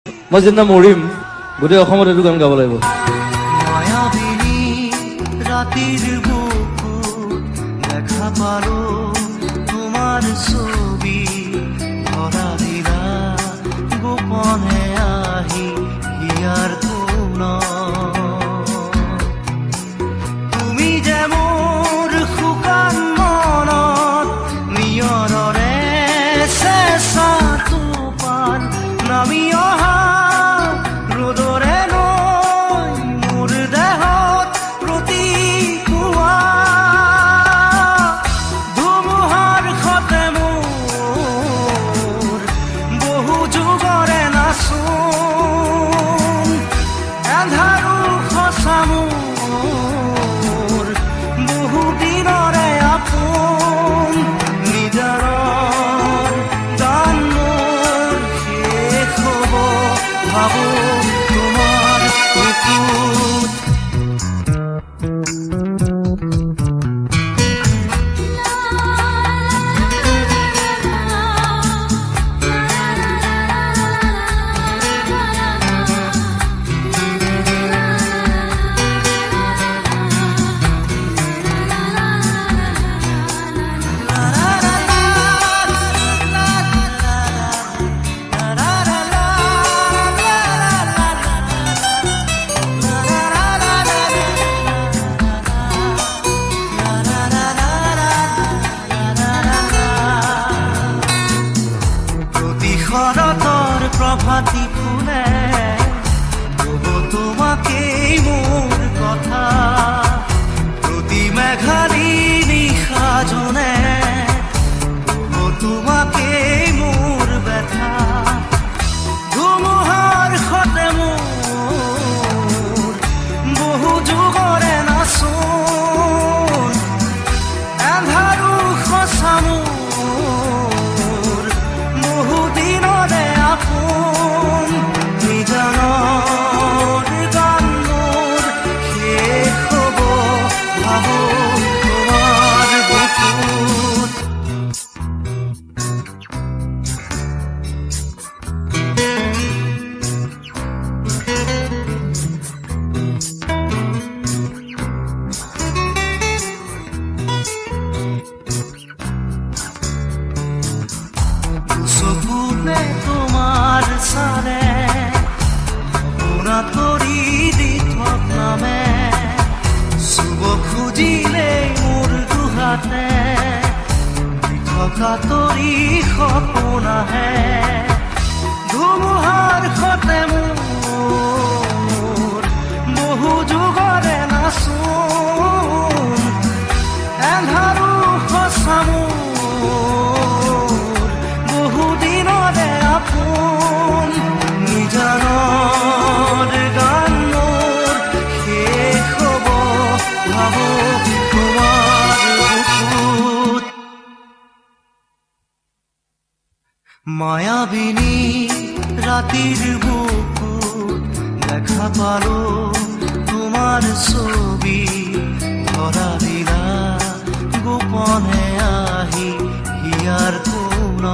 মই যেদিনা মৰিম গোটেই অসমত এইটো গান গাব লাগিব। মায়াবিনী রাতির বুকু দেখা পালো তোমার ছবি ধরা দিলা গোপনে আহি হিয়ার কোন তুমি যে মোর শুকান মনত নিয়ৰৰে চেঁচা টোপাল নামি অহা ৰ'দৰে নৈ মোৰ দেহত প্ৰতিপুৱা ধুমুহাৰ সতে মোৰ বহু যুগৰে নাচোন এন্ধাৰো সঁচা মোৰ বহু দিনৰে আপোন নিজাৰৰ গান মোৰ শেষ হ'ব ভাবো তোমাৰ বুকুত শৰতৰ প্ৰভাতী ফুলে কব তোমাকেই মোৰ কথা প্ৰতি মেঘালী নিশা জনে কব তোমাকেই মোৰ ব্যথা ধুমুহাৰ সতে মোৰ বহু যুগৰে নাচোন এন্ধাৰো সঁচা মোৰ বহু দিনৰে আপোন নিজানৰ গান মোৰ শেষ হ'ব ভাবো তোমাৰ বুকুত চকুতে তোমাৰ চালে সপোনা তৰি দি থক নামে চুব খুজিলে মোৰ দুহাতে থকা তৰি সপোন আহে ধুমুহাৰ সতে মোৰ বহু যুগৰে নাচোন এন্ধাৰো সঁচা মোৰ বহু দিনৰে আপোন নিজানৰ গান মোৰ শেষ হ'ব ভাবো তোমাৰ বুকুত মায়াবিনী ৰাতিৰ বুকুত দেখা পালো তোমাৰ ছবি ধৰা দিলা গোপনে আহি হিয়াৰ কোন